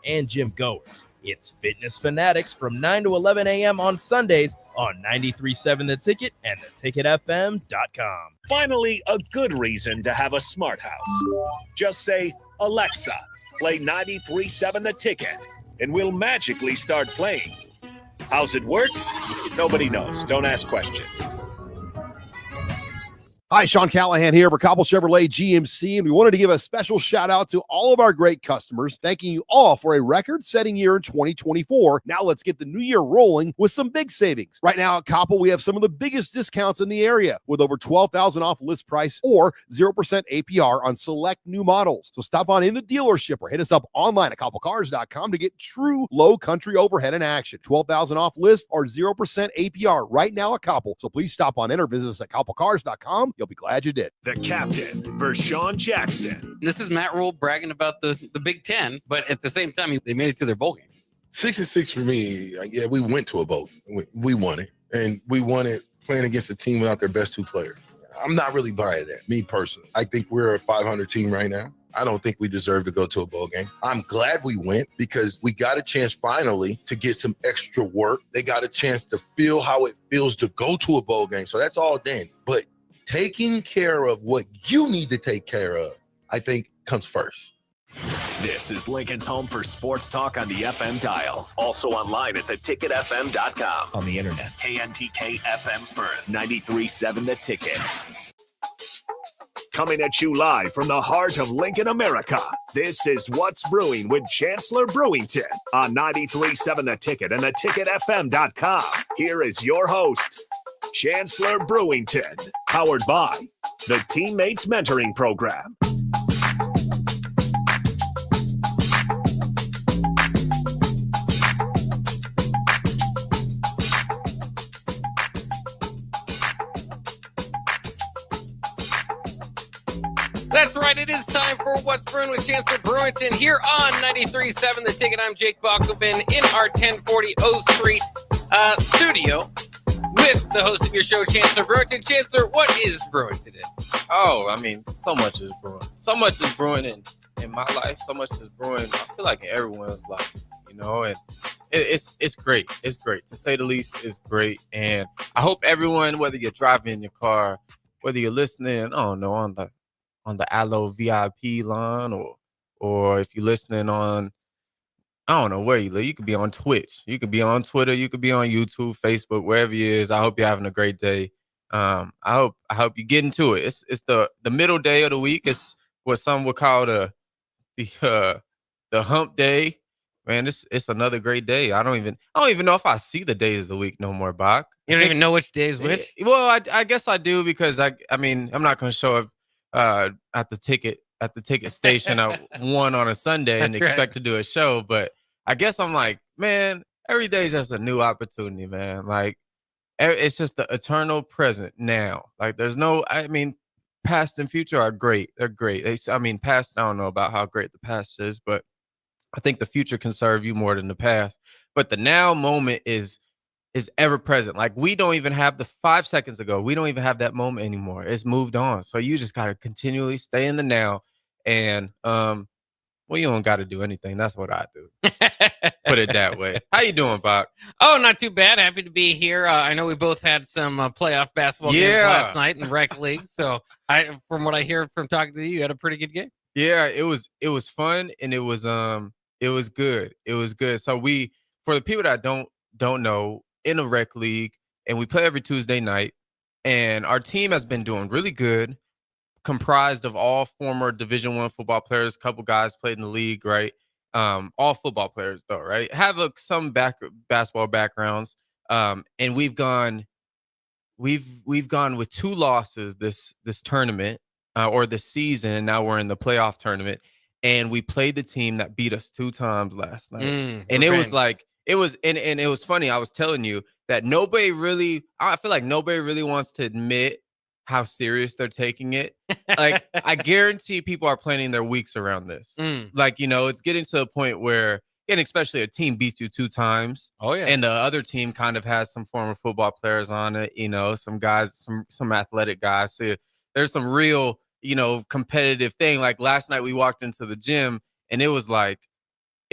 and gym goers. It's Fitness Fanatics from 9 to 11 a.m. on Sundays on 93.7 The Ticket and theticketfm.com. Finally, a good reason to have a smart house. Just say, Alexa, play 93.7 The Ticket, and we'll magically start playing. How's it work? Nobody knows. Don't ask questions. Hi, Sean Callahan here for Cobble Chevrolet GMC, and we wanted to give a special shout out to all of our great customers, thanking you all for a record-setting year in 2024. Now let's get the new year rolling with some big savings. Right now at Cobble, we have some of the biggest discounts in the area with over $12,000 off list price or 0% APR on select new models. So stop on in the dealership or hit us up online at cobblecars.com to get true low country overhead in action. $12,000 off list or 0% APR right now at Cobble. So please stop on in or visit us at cobblecars.com. You'll be glad you did. The captain, Vershawn Jackson. This is Matt Rule bragging about the Big Ten, but at the same time, they made it to their bowl game. 6-6 for me. Yeah, we went to a bowl. We won it. And we won it playing against a team without their best two players. I'm not really buying that, me personally. I think we're a 500 team right now. I don't think we deserve to go to a bowl game. I'm glad we went because we got a chance finally to get some extra work. They got a chance to feel how it feels to go to a bowl game. So that's all done. But taking care of what you need to take care of, I think, comes first. This is Lincoln's home for sports talk on the FM dial. Also online at theticketfm.com. On the internet. KNTK FM Firth, 93.7 The Ticket. Coming at you live from the heart of Lincoln, America. This is What's Brewing with Chancellor Brewington on 93.7 The Ticket and theticketfm.com. Here is your host, Chancellor Brewington, powered by the Teammates Mentoring Program. That's right. It is time for What's Brewing with Chancellor Brewington here on 93.7 The Ticket. I'm Jake Bakoven in our 1040 O Street studio with the host of your show, Chancellor Brewington. Chancellor, what is brewing today? Oh, I mean, so much is brewing. So much is brewing in my life. So much is brewing, I feel like, in everyone's life, you know, and it's great. It's great. To say the least, it's great. And I hope everyone, whether you're driving in your car, whether you're listening, I don't know, on the Allo VIP line or if you're listening on, I don't know where you live. You could be on Twitch. You could be on Twitter. You could be on YouTube, Facebook, wherever you is. I hope you're having a great day. I hope you get into it. It's the middle day of the week. It's what some would call the hump day. Man, it's another great day. I don't even know if I see the days of the week no more, Bach. You don't even know which day is which? Well, I guess I do because I mean, I'm not going to show up at the ticket station at 1 on a Sunday and expect to do a show. But I guess I'm like, man, every day is just a new opportunity, man. Like, it's just the eternal present now. Like, there's no, I mean, past and future are great. They're great. Past, I don't know about how great the past is, but I think the future can serve you more than the past. But the now moment is ever present. Like, we don't even have the 5 seconds ago. We don't even have that moment anymore. It's moved on. So you just got to continually stay in the now. And, well, you don't got to do anything. That's what I do. Put it that way. How you doing, Bach? Oh, not too bad. Happy to be here. I know we both had some playoff basketball games last night in rec league. So from what I hear from talking to you had a pretty good game. Yeah, it was fun and it was good. It was good. So for the people that don't know, in a rec league, and we play every Tuesday night, and our team has been doing really good, comprised of all former Division I football players. A couple guys played in the league, right? All football players though, right? Have some basketball backgrounds, and we've gone with 2 losses this tournament or this season, and now we're in the playoff tournament, and we played the team that beat us 2 times last night, and it was like. It was and it was funny. I was telling you that I feel like nobody really wants to admit how serious they're taking it. Like, I guarantee people are planning their weeks around this. Like, you know, it's getting to a point where, and especially a team beats you 2 times. Oh yeah. And the other team kind of has some former football players on it, you know, some guys, some athletic guys. So there's some real, you know, competitive thing. Like last night we walked into the gym and it was like,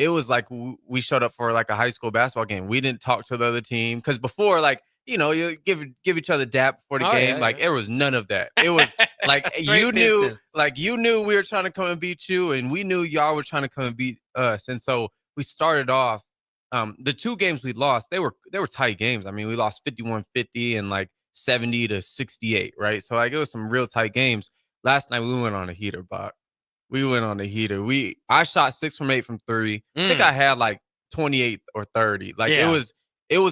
it was like we showed up for like a high school basketball game. We didn't talk to the other team because before, like, you know, you give each other dap before the game. Like there was none of that. It was like you knew we were trying to come and beat you, and we knew y'all were trying to come and beat us. And so we started off. The 2 games we lost, they were tight games. I mean, we lost 51-50 and like 70-68, right? So like it was some real tight games. Last night we went on a heater, Bach. We went on a heater. I shot 6 from 8 from 3. I think I had like 28 or 30. Like it was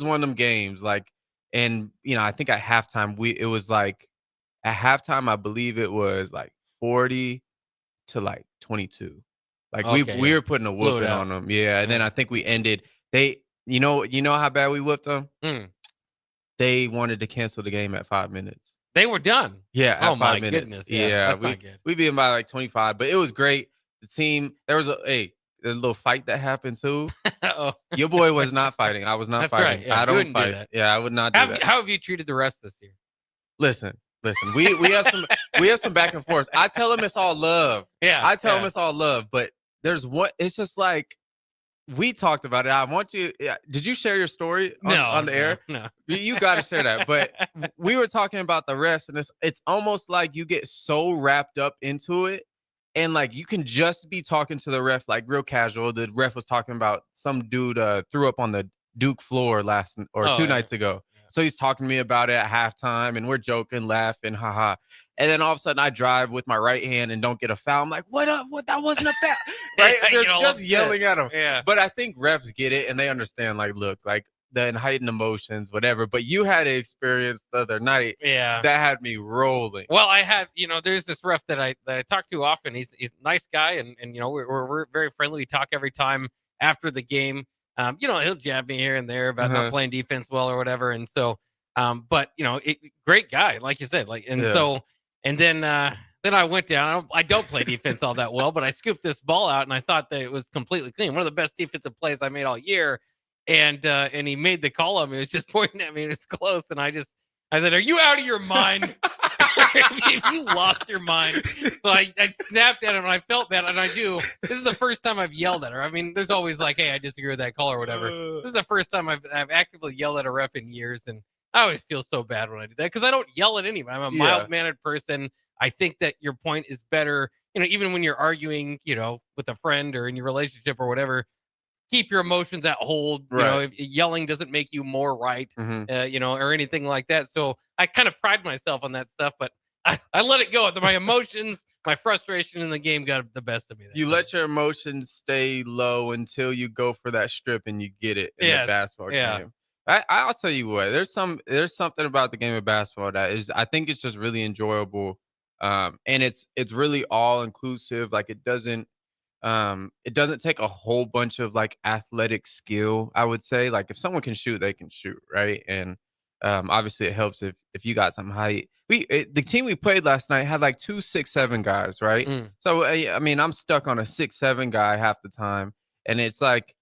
one of them games. Like, and you know, I think at halftime I believe it was like 40 to like 22. Like we were putting a whooping on them. Yeah. And then I think we ended. You know how bad we whooped them? They wanted to cancel the game at 5 minutes. They were done. Yeah. At 5 minutes. Goodness. Yeah. That's not good. We beat them by like 25, but it was great. The team, there was a little fight that happened too. Your boy was not fighting. I was not That's fighting. Right. Yeah, I don't fight. Do yeah, I would not do that. How have you treated the refs this year? Listen. We have some back and forth. I tell him it's all love. Yeah. I tell him it's all love, but there's one. It's just like we talked about it. I want you. Did you share your story on the air? No. You got to share that. But we were talking about the refs, and it's almost like you get so wrapped up into it, and like you can just be talking to the ref like real casual. The ref was talking about some dude threw up on the Duke floor two nights ago. So he's talking to me about it at halftime, and we're joking, laughing, haha. And then all of a sudden, I drive with my right hand and don't get a foul. I'm like, "What up? What? That wasn't a foul!" Right? They're just yelling at him. Yeah. But I think refs get it, and they understand. Like, look, like the heightened emotions, whatever. But you had an experience the other night, that had me rolling. Well, I had, there's this ref that I talk to often. He's a nice guy, and we're very friendly. We talk every time after the game. He'll jab me here and there about not playing defense well or whatever. And so, but great guy, like you said, so, and then I went down. I don't play defense all that well, but I scooped this ball out and I thought that it was completely clean. One of the best defensive plays I made all year. And he made the call on me. He was just pointing at me and it's close. And I said, "Are you out of your mind? If you lost your mind." So I snapped at him and I felt bad. And I do. This is the first time I've yelled at her. I mean, there's always like, "Hey, I disagree with that call" or whatever. This is the first time I've actively yelled at a ref in years. And I always feel so bad when I do that because I don't yell at anyone. I'm a mild-mannered person. I think that your point is better, even when you're arguing, with a friend or in your relationship or whatever. Keep your emotions at hold. If yelling doesn't make you more right, or anything like that. So I kind of pride myself on that stuff, but I let it go. My emotions, my frustration in the game got the best of me. You let your emotions stay low until you go for that strip and you get it in the basketball game. I'll tell you what. There's something about the game of basketball that is, I think it's just really enjoyable, and it's really all inclusive. Like it doesn't take a whole bunch of like athletic skill. I would say like if someone can shoot, they can shoot, right? And obviously it helps if you got some height. The team we played last night had like 2 6'7" guys, right? So I mean, I'm stuck on a 6'7" guy half the time, and it's like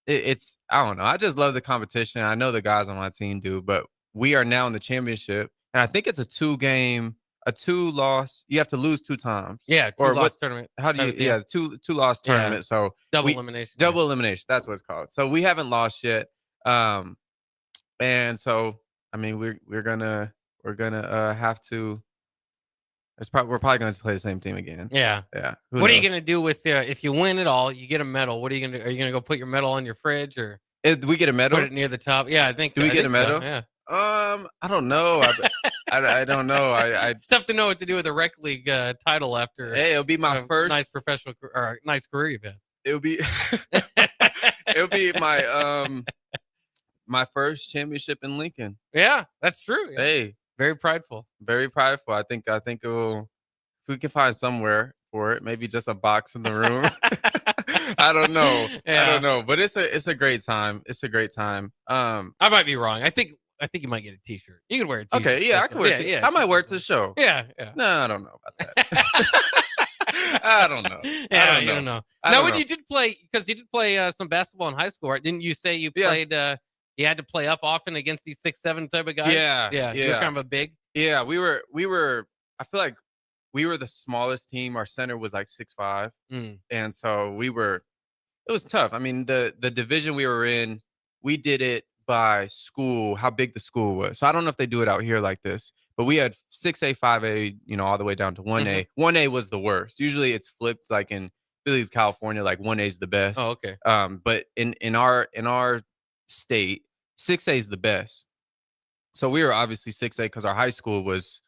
it's I don't know. I just love the competition. I know the guys on my team do, but we are now in the championship, and I think it's a 2-loss. You have to lose 2 times. Yeah, two-loss tournament. How do you? Yeah, two-loss tournament. So double elimination. Double elimination. That's what it's called. So we haven't lost yet. And so I mean, we're gonna have to. We're probably going to play the same team again. Yeah. What are you gonna do with if you win it all? You get a medal. What are you gonna do? Are you gonna go put your medal on your fridge or? Do we get a medal? Put it near the top. Yeah, I think. Do we get a medal? So, yeah. I don't know. I don't know. It's tough to know what to do with a rec league title after. Hey, it'll be my first nice professional or nice career event. It'll be my first championship in Lincoln. Yeah, that's true. Yeah. Hey, very prideful. Very prideful. I think it will. If we can find somewhere for it, maybe just a box in the room. I don't know. Yeah. I don't know. But it's a great time. It's a great time. I might be wrong. I think you might get a T-shirt. You can wear a T-shirt. Okay, yeah, I can wear a T-shirt. Yeah, I might wear it to the show. Yeah. No, I don't know about that. I don't know. Yeah, you don't know. No, when you did play, because you did play some basketball in high school, right? Didn't you say you played? You had to play up often against these 6'7" type of guys. Yeah. You're kind of a big. Yeah, we were. I feel like we were the smallest team. Our center was like 6'5", and so we were. It was tough. I mean, the division we were in, we did it by school, how big the school was. So I don't know if they do it out here like this, but we had 6A, 5A, all the way down to 1A. 1A was the worst. Usually it's flipped, like in Philly, California, like 1A is the best. Oh, okay. But in our state, 6A is the best. So we were obviously 6A because our high school was,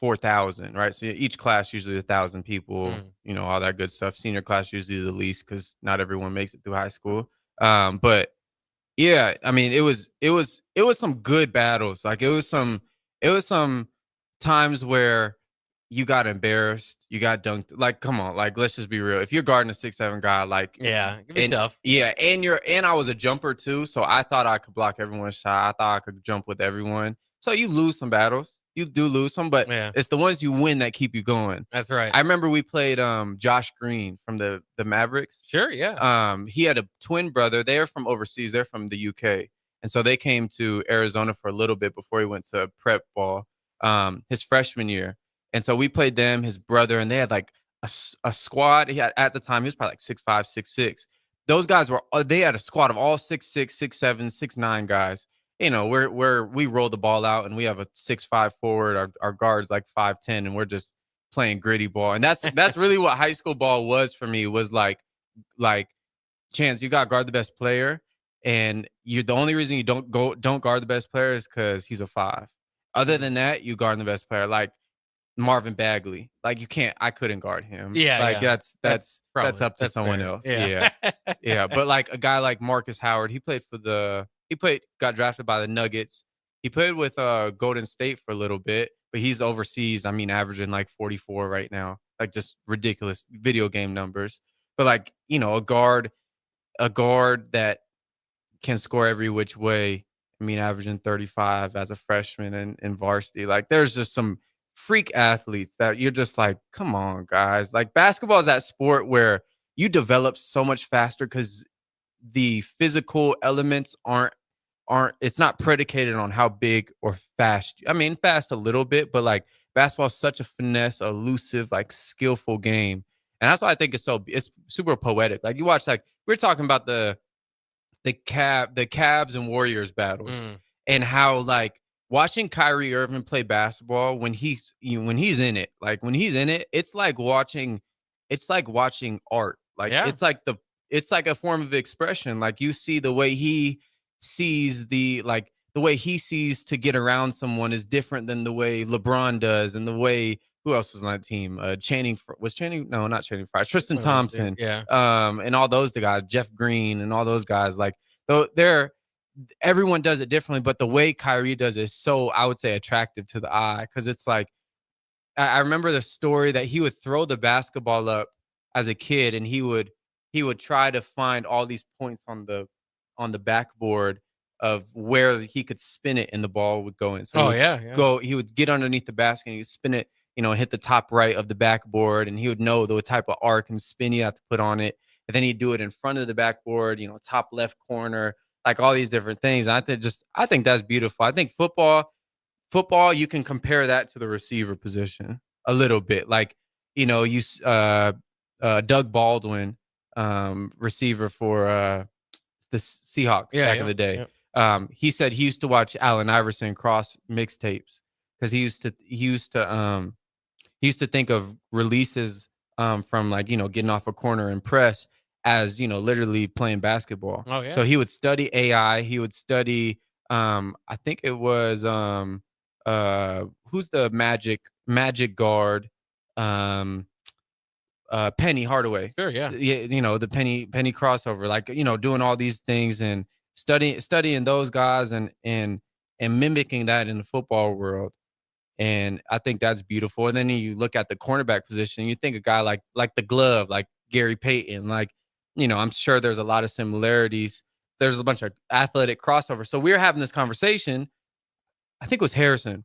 4,000, right? So each class usually 1,000 people, all that good stuff. Senior class usually the least because not everyone makes it through high school. But yeah, it was some good battles. Like it was some times where you got embarrassed, you got dunked. Like, come on, like let's just be real. If you're guarding a 6'7" guy, like yeah, it'd be tough. Yeah, and I was a jumper too, so I thought I could block everyone's shot. I thought I could jump with everyone. So you lose some battles. You do lose some, but it's the ones you win that keep you going. That's right. I remember we played Josh Green from the Mavericks. Sure, yeah. He had a twin brother. They're from overseas. They're from the UK. And so they came to Arizona for a little bit before he went to prep ball his freshman year. And so we played them, his brother, and they had like a squad. He had, at the time, he was probably like 6'5", 6'6". Those guys they had a squad of all 6'6", 6'7", 6'9" guys. We roll the ball out and we have a 6'5" forward. Our guard's like 5'10", and we're just playing gritty ball. And that's really what high school ball was for me, was like Chance, you got to guard the best player. And the only reason you don't guard the best player is because he's a 5. Other than that, you guard the best player. Like Marvin Bagley, like I couldn't guard him. Yeah, like that's up to someone fair. else. Yeah. Yeah. But like a guy like Marcus Howard, got drafted by the Nuggets. He played with Golden State for a little bit, but he's overseas. Averaging like 44 right now, like just ridiculous video game numbers. But like a guard that can score every which way. Averaging 35 as a freshman in varsity. Like there's just some freak athletes that you're just like, come on, guys. Like basketball is that sport where you develop so much faster because the physical elements aren't it's not predicated on how big or fast. Fast a little bit, but like basketball is such a finesse, elusive, like skillful game. And that's why I think it's super poetic. Like you watch, like we're talking about the Cavs and Warriors battles and how like watching Kyrie Irving play basketball when he's in it, it's like watching art. Like it's like a form of expression. Like you see the way he sees the way he sees to get around someone is different than the way LeBron does, and the way who else was on that team? Tristan Thompson, and all those guys, Jeff Green, and all those guys. Like though everyone does it differently, but the way Kyrie does it is so, I would say, attractive to the eye, because it's like I remember the story that he would throw the basketball up as a kid, and he would try to find all these points on the backboard of where he could spin it and the ball would go in. So he would get underneath the basket and he'd spin it, and hit the top right of the backboard, and he would know the type of arc and spin you have to put on it. And then he'd do it in front of the backboard, top left corner, like all these different things. And I think that's beautiful. I think football, you can compare that to the receiver position a little bit. Like, Doug Baldwin, receiver for the Seahawks back in the day. Yeah. He said he used to watch Allen Iverson cross mixtapes because he used to think of releases from like, getting off a corner and press as, literally playing basketball. Oh, yeah. So he would study AI. He would study, I think it was, who's the magic guard? Penny Hardaway. Sure, yeah. The Penny crossover, like, doing all these things and studying those guys and mimicking that in the football world. And I think that's beautiful. And then you look at the cornerback position, you think a guy like the glove, like Gary Payton, like, I'm sure there's a lot of similarities. There's a bunch of athletic crossover. So we were having this conversation. I think it was Harrison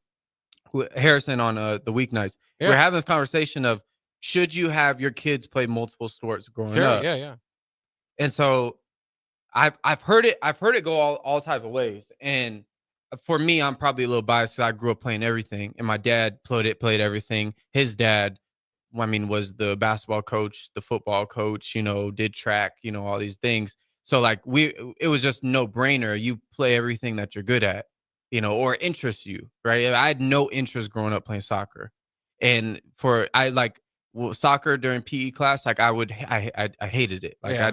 on the weeknights. Yeah. We're having this conversation of, should you have your kids play multiple sports growing up? Yeah. And so I've heard it go all type of ways. And for me, I'm probably a little biased because I grew up playing everything, and my dad played everything. His dad was the basketball coach, the football coach, did track, all these things. So like it was just no brainer. You play everything that you're good at, or interests you, right? I had no interest growing up playing soccer. And soccer during PE class, like I hated it. Like Yeah.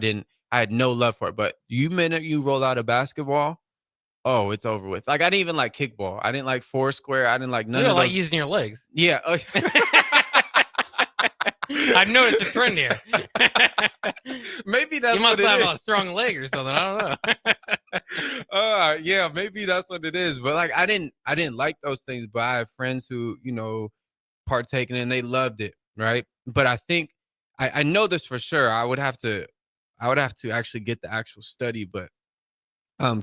I had no love for it. But minute you roll out a basketball, oh, it's over with. Like I didn't even like kickball. I didn't like foursquare. I didn't like none You of don't like those. using your legs. Yeah. I've noticed a trend here. Maybe that's you must what it have is. a strong leg or something. I don't know. Yeah, maybe that's what it is. But like I didn't like those things. But I have friends who, partaken and they loved it, right? But I think I know this for sure. I would have to actually get the actual study, but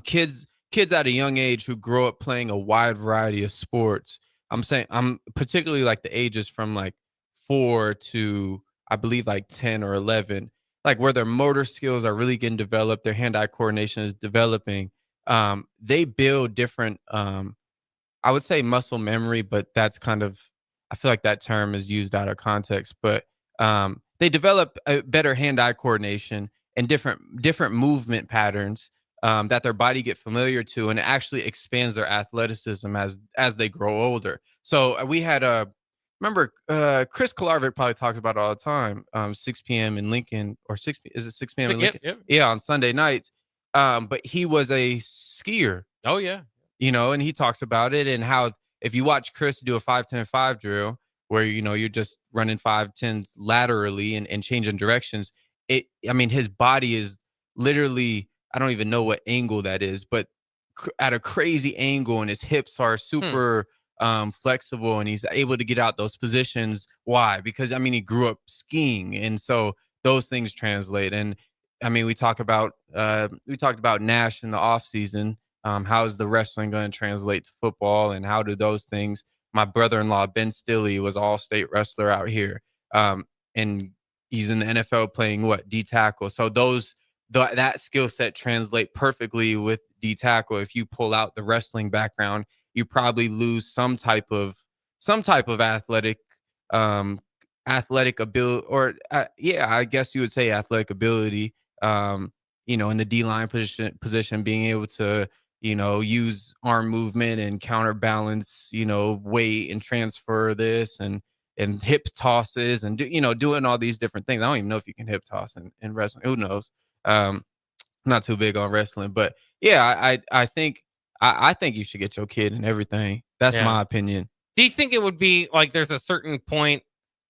kids at a young age who grow up playing a wide variety of sports. I'm particularly like the ages from like 4 to I believe like 10 or 11, like where their motor skills are really getting developed, their hand-eye coordination is developing. They build different I would say muscle memory, but that's kind of, I feel like that term is used out of context, but they develop a better hand-eye coordination and different movement patterns that their body get familiar to, and it actually expands their athleticism as they grow older. So we had remember Chris Kolarvik probably talks about it all the time. 6 p.m. in Lincoln, or 6 is it 6 p.m. in Lincoln? Yep. Yeah, on Sunday nights. But he was a skier. Oh yeah. And he talks about it and how if you watch Chris do a 5-10-5 drill where, you're just running 5-10s laterally and changing directions, his body is literally, I don't even know what angle that is, but at a crazy angle, and his hips are super flexible, and he's able to get out those positions. Why? Because, he grew up skiing. And so those things translate. And we talked about Nash in the off season. How is the wrestling going to translate to football, and how do those things? My brother-in-law, Ben Stilley, was all-state wrestler out here. And he's in the NFL playing D tackle. So that skill set translate perfectly with D tackle. If you pull out the wrestling background, you probably lose some type of athletic ability, or I guess you would say athletic ability. In the D-line position, being able to use arm movement and counterbalance, weight and transfer this and hip tosses and doing all these different things. I don't even know if you can hip toss in wrestling. Who knows? Not too big on wrestling, but yeah, I think you should get your kid in everything. That's my opinion. Do you think it would be like there's a certain point?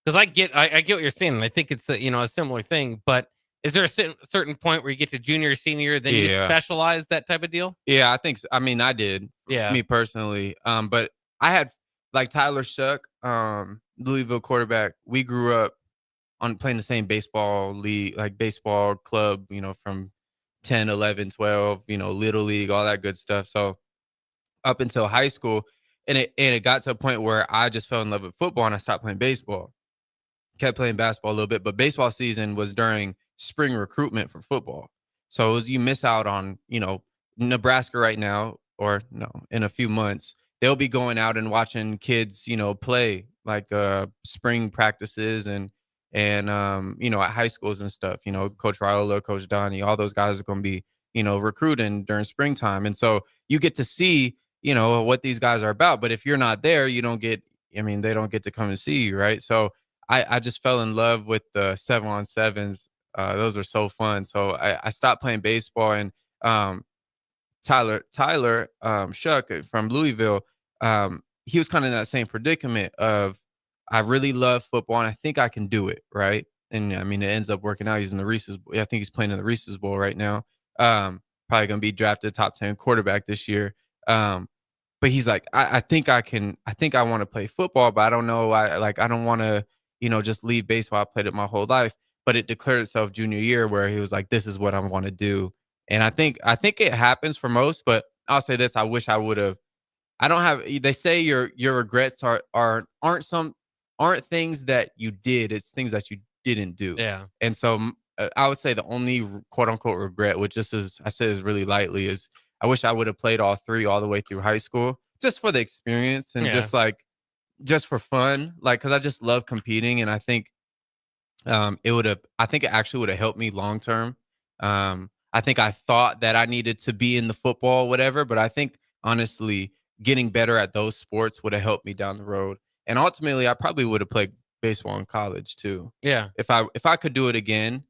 Because I get what you're saying, and I think it's a similar thing. But is there a certain point where you get to junior, senior, then you specialize, that type of deal? Yeah, I think so. I did. Yeah, me personally. But I had like Tyler Shuck, Louisville quarterback. We grew up on playing the same baseball league, like baseball club, from 10, 11, 12, little league, all that good stuff. So up until high school, and it got to a point where I just fell in love with football and I stopped playing baseball. Kept playing basketball a little bit, but baseball season was during spring recruitment for football. So you miss out on, Nebraska right now, or no, in a few months, they'll be going out and watching kids, play like spring practices and at high schools and stuff. Coach Raiola, Coach Donnie, all those guys are going to be, recruiting during springtime. And so you get to see, what these guys are about. But if you're not there, you don't get, they don't get to come and see you, right? So I just fell in love with the 7-on-7s. Those are so fun. So I stopped playing baseball, and Tyler Shuck from Louisville, he was kind of in that same predicament of, I really love football and I think I can do it, right? And it ends up working out. He's in the Reese's Bowl. I think he's playing in the Reese's Bowl right now. Probably going to be drafted top 10 quarterback this year. But he's like, I think I want to play football, but I don't know. I don't want to, just leave baseball. I played it my whole life, but it declared itself junior year where he was like, this is what I want to do. And I think it happens for most, but I'll say this. I wish I would have. I don't have, they say your regrets aren't things that you did. It's things that you didn't do. Yeah. And so I would say the only quote unquote regret, which just is, I say this really lightly, is I wish I would have played all three all the way through high school, just for the experience and just for fun. Like, cause I just love competing. And I think I think it actually would have helped me long term. I think I thought that I needed to be in the football, whatever, but I think honestly, getting better at those sports would have helped me down the road. And ultimately, I probably would have played baseball in college too. Yeah. If I could do it again,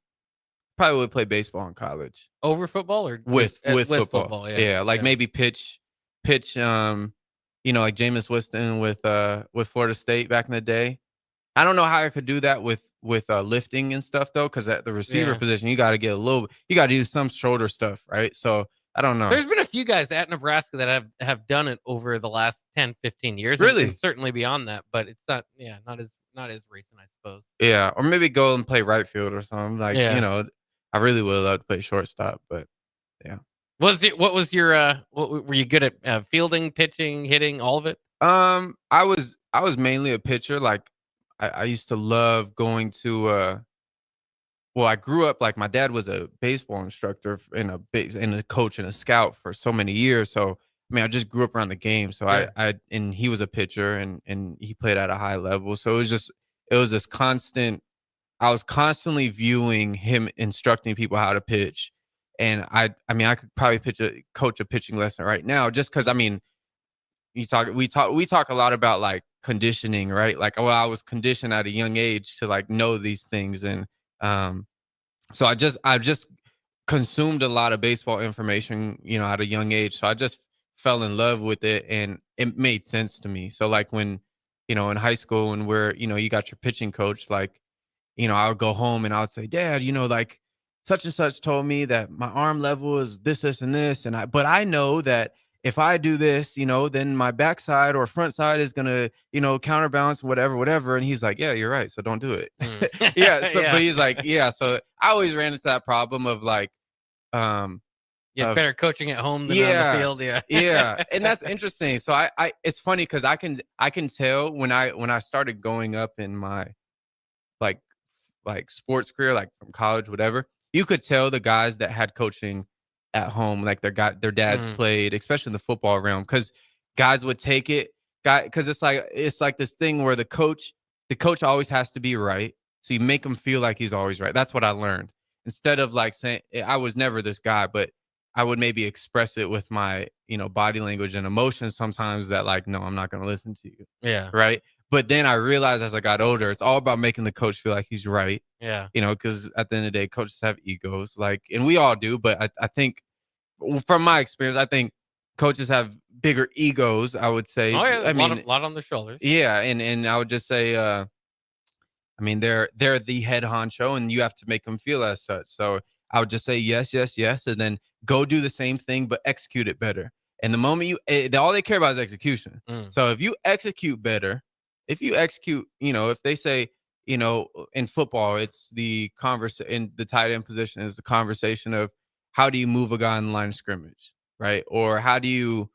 probably would play baseball in college Over football or with football. Yeah. Like maybe pitch. Like Jameis Winston with Florida State back in the day. I don't know how I could do that with lifting and stuff though, because at the receiver position, you got to do some shoulder stuff, right? So I don't know. There's been a few guys at Nebraska that have done it over the last 10, 15 years. Really? And certainly beyond that, but it's not as recent, I suppose. Yeah, or maybe go and play right field or something. Like, I really would love to play shortstop, but yeah. What were you good at? Fielding, pitching, hitting, all of it? I was mainly a pitcher. Like I used to love going to I grew up like my dad was a baseball instructor and a coach and a scout for so many years. So I just grew up around the game. So and he was a pitcher and he played at a high level. So it was this constant. I was constantly viewing him instructing people how to pitch, and I could probably coach a pitching lesson right now just because we talk a lot about like conditioning, right? Like, I was conditioned at a young age to like know these things, and so I've just consumed a lot of baseball information, at a young age. So I just fell in love with it, and it made sense to me. So like when, in high school, and where you got your pitching coach, like, I would go home and I would say, Dad, like such and such told me that my arm level is this, and this, but I know that if I do this, then my backside or front side is gonna, counterbalance whatever. And he's like, yeah, you're right. So don't do it. Yeah. So, but he's like, yeah. So I always ran into that problem of like, better coaching at home than on the field. Yeah. Yeah. And that's interesting. So I it's funny because I can tell when I started going up in my like sports career, like from college, whatever, you could tell the guys that had coaching at home, like their dads played, especially in the football realm, because guys would take it, because it's like this thing where the coach always has to be right. So you make him feel like he's always right. That's what I learned. Instead of like saying, I was never this guy, but I would maybe express it with my, body language and emotions sometimes that like, no, I'm not going to listen to you. Yeah. Right. But then I realized as I got older, it's all about making the coach feel like he's right. Yeah. Because at the end of the day, coaches have egos, like, and we all do. But I think from my experience, I think coaches have bigger egos, I would say. Oh, yeah. A lot on their shoulders. Yeah. And I would just say, they're the head honcho, and you have to make them feel as such. So I would just say yes, and then go do the same thing, but execute it better. And the moment all they care about is execution. So if you execute better, if they say, in football, it's the in the tight end position is the conversation of how do you move a guy in the line of scrimmage, right? Or how do you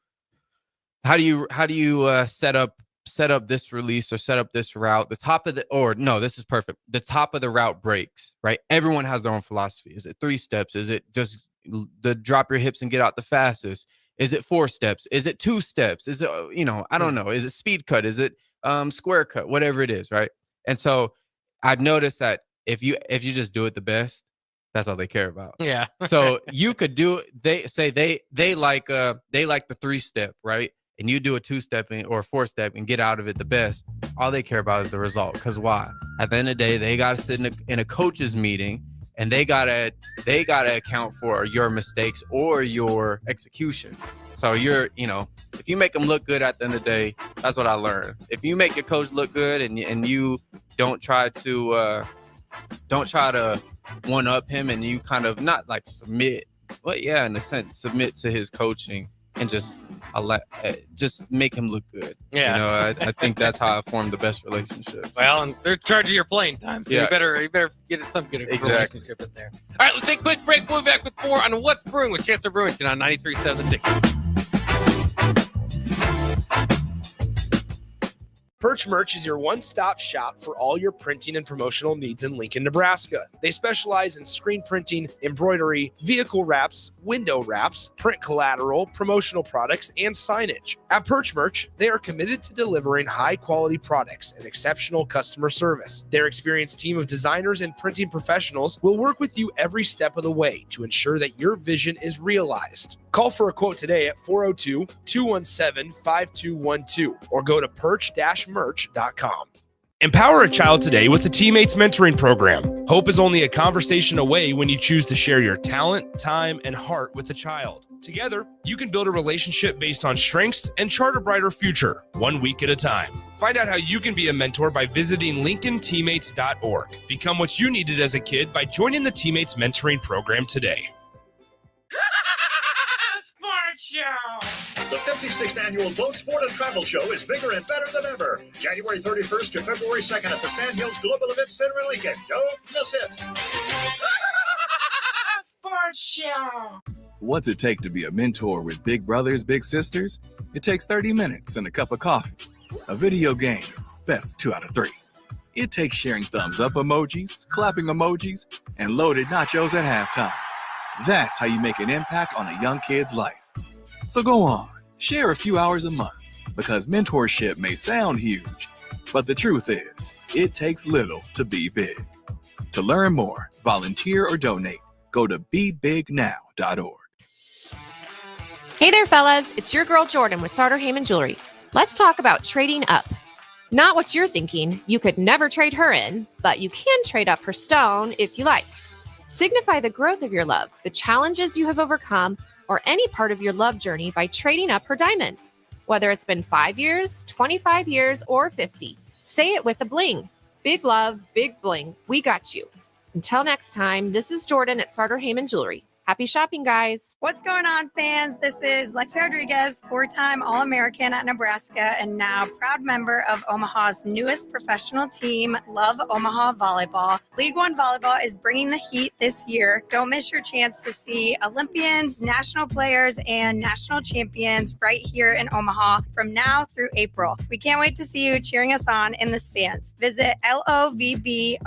set up this release or set up this route? This is perfect. The top of the route breaks, right? Everyone has their own philosophy. Is it 3 steps? Is it just the drop your hips and get out the fastest? Is it 4 steps? Is it 2 steps? Is it, I don't know. Is it speed cut? Is it square cut? Whatever it is, right? And so I've noticed that if you just do it the best, that's all they care about. Yeah. So you could do. They say they like the 3-step, right? And you do a 2-step or a 4-step and get out of it the best. All they care about is the result. Because why? At the end of the day, they got to sit in a coach's meeting, and they gotta account for your mistakes or your execution. So if you make them look good at the end of the day, that's what I learned. If you make your coach look good and you don't try to one up him, and you kind of not like submit, but yeah, in a sense, submit to his coaching and just make him look good. Yeah. I think that's how I formed the best relationship. Well, and they're charging your playing time, so you better get some good relationship in there. All right, let's take a quick break. We'll be back with more on What's Brewing with Chancellor Brewington on 93.7 The Ticket. Perch Merch is your one-stop shop for all your printing and promotional needs in Lincoln, Nebraska. They specialize in screen printing, embroidery, vehicle wraps, window wraps, print collateral, promotional products, and signage. At Perch Merch, they are committed to delivering high-quality products and exceptional customer service. Their experienced team of designers and printing professionals will work with you every step of the way to ensure that your vision is realized. Call for a quote today at 402-217-5212 or go to perch-merch.com. Empower a child today with the Teammates Mentoring Program. Hope is only a conversation away when you choose to share your talent, time, and heart with a child. Together, you can build a relationship based on strengths and chart a brighter future, 1 week at a time. Find out how you can be a mentor by visiting LincolnTeammates.org. Become what you needed as a kid by joining the Teammates Mentoring Program today. The 56th Annual Boat Sport and Travel Show is bigger and better than ever. January 31st to February 2nd at the Sand Hills Global Event Center in Lincoln. Don't miss it. Sports Show. What's it take to be a mentor with big brothers, big sisters? It takes 30 minutes and a cup of coffee. A video game, best 2 out of 3. It takes sharing thumbs up emojis, clapping emojis, and loaded nachos at halftime. That's how you make an impact on a young kid's life. So go on, share a few hours a month, because mentorship may sound huge, but the truth is, it takes little to be big. To learn more, volunteer, or donate, go to bebignow.org. Hey there, fellas. It's your girl Jordan with Sartor Heyman Jewelry. Let's talk about trading up. Not what you're thinking. You could never trade her in, but you can trade up her stone if you like. Signify the growth of your love, the challenges you have overcome, or any part of your love journey by trading up her diamond. Whether it's been 5 years, 25 years, or 50, say it with a bling. Big love, big bling. We got you. Until next time, this is Jordan at Sartor Heyman Jewelry. Happy shopping, guys. What's going on, fans? This is Lexi Rodriguez, 4-time All-American at Nebraska and now proud member of Omaha's newest professional team, Love Omaha Volleyball. League One Volleyball is bringing the heat this year. Don't miss your chance to see Olympians, national players, and national champions right here in Omaha from now through April. We can't wait to see you cheering us on in the stands. Visit lovboma.com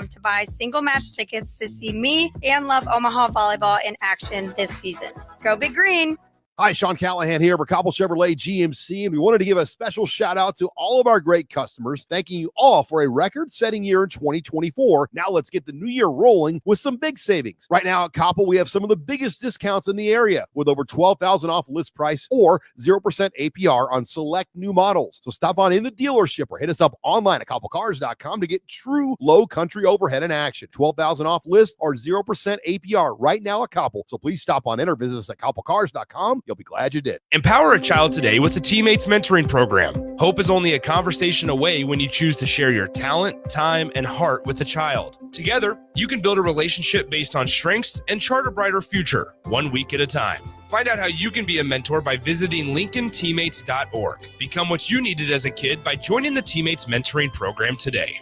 to buy single match tickets to see me and Love Omaha Volleyball in action this season. Go Big Green! Hi, Sean Callahan here for Cobble Chevrolet GMC, and we wanted to give a special shout out to all of our great customers, thanking you all for a record-setting year in 2024. Now let's get the new year rolling with some big savings. Right now at Cobble, we have some of the biggest discounts in the area with over $12,000 off list price or 0% APR on select new models. So stop on in the dealership or hit us up online at cobblecars.com to get true low country overhead in action. $12,000 off list or 0% APR right now at Cobble. So please stop on in or visit us at cobblecars.com. You'll be glad you did. Empower a child today with the Teammates Mentoring Program. Hope is only a conversation away when you choose to share your talent, time, and heart with a child. Together, you can build a relationship based on strengths and chart a brighter future, 1 week at a time. Find out how you can be a mentor by visiting LincolnTeammates.org. Become what you needed as a kid by joining the Teammates Mentoring Program today.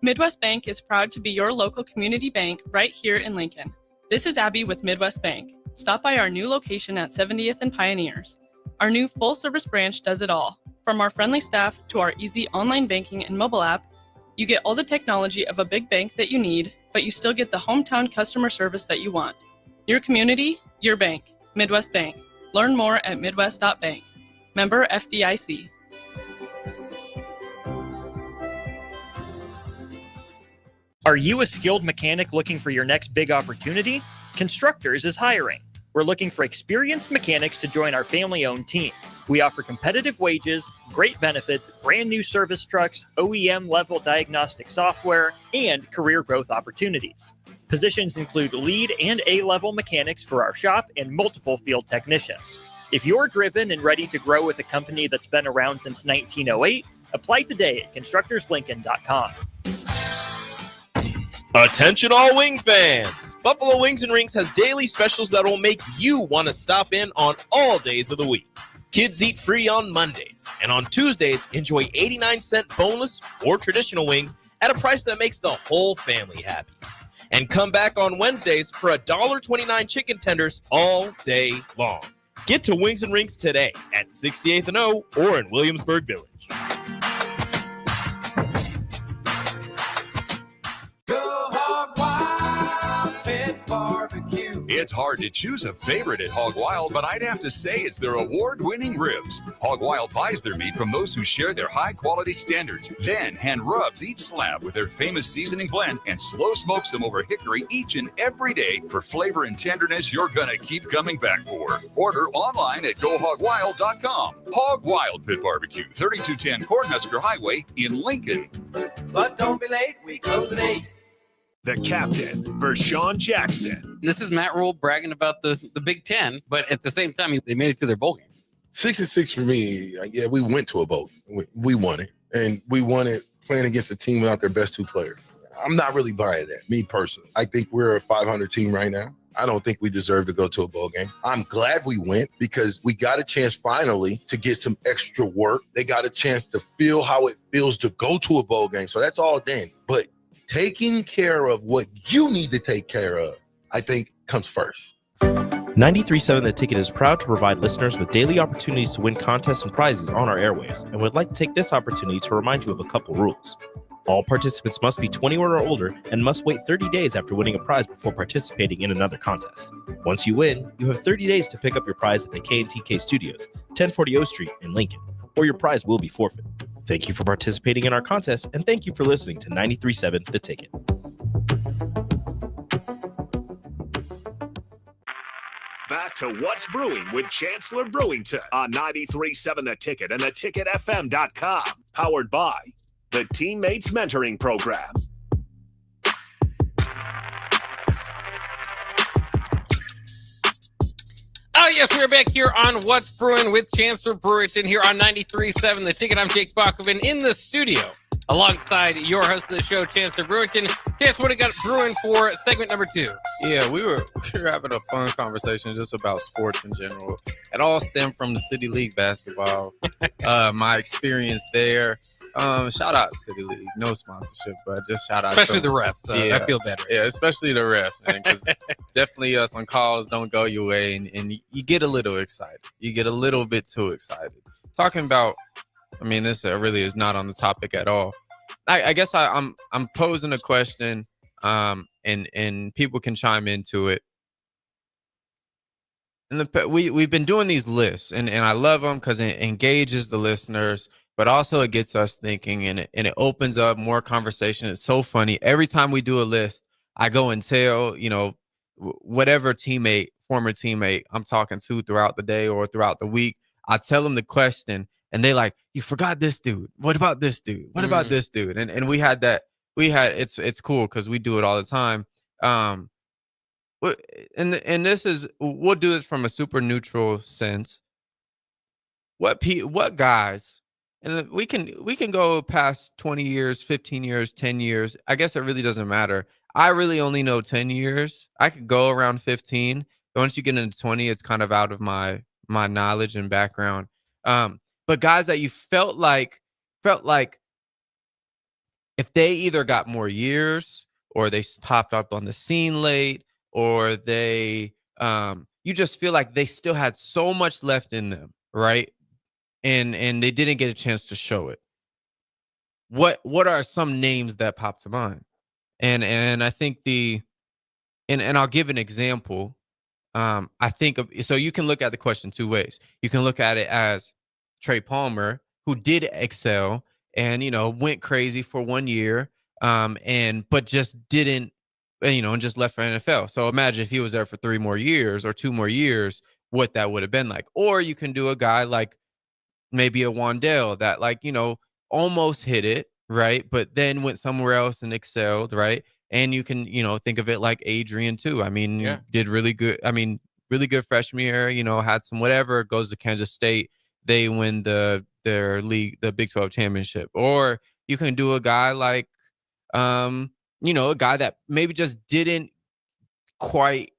Midwest Bank is proud to be your local community bank right here in Lincoln. This is Abby with Midwest Bank. Stop by our new location at 70th and Pioneers. Our new full-service branch does it all. From our friendly staff to our easy online banking and mobile app, you get all the technology of a big bank that you need, but you still get the hometown customer service that you want. Your community, your bank. Midwest Bank. Learn more at midwest.bank. Member FDIC. Are you a skilled mechanic looking for your next big opportunity? Constructors is hiring. We're looking for experienced mechanics to join our family-owned team. We offer competitive wages, great benefits, brand new service trucks, OEM-level diagnostic software, and career growth opportunities. Positions include lead and A-level mechanics for our shop and multiple field technicians. If you're driven and ready to grow with a company that's been around since 1908, apply today at constructorslincoln.com. Attention all wing fans! Buffalo Wings and Rings has daily specials that will make you want to stop in on all days of the week. Kids eat free on Mondays, and on Tuesdays, enjoy 89-cent boneless or traditional wings at a price that makes the whole family happy. And come back on Wednesdays for $1.29 chicken tenders all day long. Get to Wings and Rings today at 68th and O or in Williamsburg Village. It's hard to choose a favorite at Hog Wild, but I'd have to say it's their award-winning ribs. Hog Wild buys their meat from those who share their high-quality standards, then hand rubs each slab with their famous seasoning blend and slow smokes them over hickory each and every day for flavor and tenderness you're gonna keep coming back for. Order online at GoHogWild.com. Hog Wild Pit Barbecue, 3210 Cornhusker Highway in Lincoln. But don't be late, we close at 8. The captain, Vershawn Jackson. This is Matt Rule bragging about the Big Ten, but at the same time, they made it to their bowl game. 6-6 for me. Yeah, we went to a bowl. We won it. And we won it playing against a team without their best two players. I'm not really buying that, me personally. I think we're a 500 team right now. I don't think we deserve to go to a bowl game. I'm glad we went because we got a chance finally to get some extra work. They got a chance to feel how it feels to go to a bowl game. So that's all done. But taking care of what you need to take care of, I think, comes first. 93.7 The Ticket is proud to provide listeners with daily opportunities to win contests and prizes on our airwaves, and would like to take this opportunity to remind you of a couple rules. All participants must be 21 or older and must wait 30 days after winning a prize before participating in another contest. Once you win, you have 30 days to pick up your prize at the K&TK Studios, 1040 O Street in Lincoln, or your prize will be forfeit. Thank you for participating in our contest, and thank you for listening to 93.7 The Ticket. Back to What's Brewing with Chancellor Brewington on 93.7 The Ticket and theticketfm.com. Powered by the Teammates Mentoring Program. Oh, yes, we're back here on What's Brewing with Chancellor Brewington here on 93.7 The Ticket. I'm Jake Bakoven in the studio alongside your host of the show, Chancellor Brewington. Chance, what do you got brewing for segment number 2? Yeah, we were having a fun conversation just about sports in general. It all stemmed from the City League basketball, my experience there. Shout out City League, no sponsorship, but just shout out especially to the refs. Yeah. I feel better. Yeah, especially the refs, because definitely some calls don't go your way, and you get a little excited. You get a little bit too excited. Talking about, I mean, this really is not on the topic at all. I guess I'm posing a question, and people can chime into it. And we've been doing these lists, and I love them because it engages the listeners, but also it gets us thinking, and it opens up more conversation. It's so funny. Every time we do a list, I go and tell, whatever former teammate I'm talking to throughout the day or throughout the week, I tell them the question, and they like, you forgot this dude. What about this dude? What about this dude? And we had that. It's cool because we do it all the time. And this is, we'll do this from a super neutral sense. What guys, and we can go past 20 years, 15 years, 10 years. I guess it really doesn't matter. I really only know 10 years. I could go around 15. But once you get into 20, it's kind of out of my knowledge and background. But guys that you felt like if they either got more years or they popped up on the scene late, or they you just feel like they still had so much left in them, right? And they didn't get a chance to show it. What are some names that pop to mind? And I think and I'll give an example. I think so you can look at the question two ways. You can look at it as Trey Palmer, who did excel and went crazy for 1 year, but just didn't, and just left for NFL. So imagine if he was there for 3 more years or 2 more years, what that would have been like. Or you can do a guy like maybe a Wandale that almost hit it, right? But then went somewhere else and excelled, right? And you can, think of it like Adrian too. I mean, did really good. I mean, really good freshman year, had some whatever, goes to Kansas State. They win their league, the Big 12 championship. Or you can do a guy like, a guy that maybe just didn't quite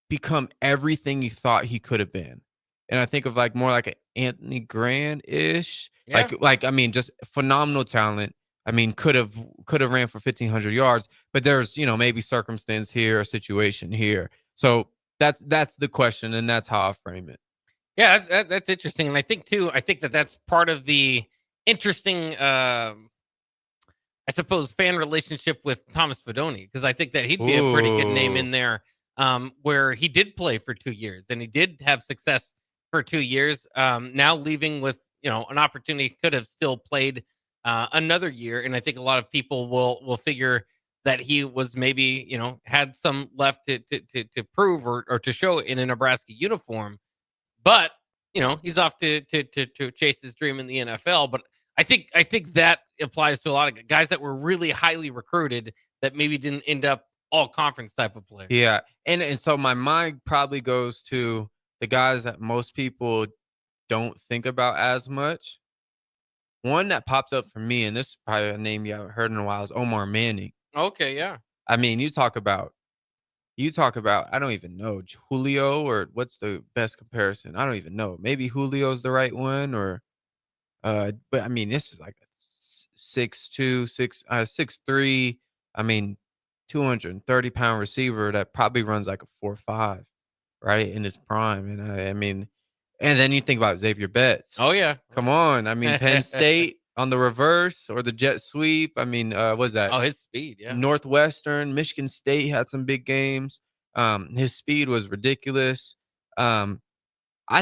become everything you thought he could have been. And I think of more like an Anthony Grant-ish. Yeah. Like I mean, just phenomenal talent. I mean, could have ran for 1,500 yards, but there's, maybe circumstance here, a situation here. So that's the question, and that's how I frame it. Yeah, that's interesting. And I think that's part of the interesting, I suppose, fan relationship with Thomas Fedoni, because I think that he'd be a pretty good name Ooh. in there, where he did play for 2 years and he did have success for 2 years. Now leaving with an opportunity, could have still played another year, and I think a lot of people will figure that he was maybe had some left to prove or to show in a Nebraska uniform, but he's off to chase his dream in the NFL. But I think that applies to a lot of guys that were really highly recruited that maybe didn't end up all conference type of players. Yeah. And so my mind probably goes to the guys that most people don't think about as much. One that pops up for me, and this is probably a name you haven't heard in a while, is Omar Manning. Okay, yeah. I mean, you talk about, I don't even know, Julio, or what's the best comparison? I don't even know. Maybe Julio's the right one, or but I mean, this is like a 6'3", I mean, 230-pound receiver that probably runs like a 4.5, right, in his prime. And I mean, and then you think about Xavier Betts. Oh yeah. Come on. I mean, Penn State on the reverse or the jet sweep. I mean, what's that? Oh, his speed, yeah. Northwestern, Michigan State had some big games. His speed was ridiculous. I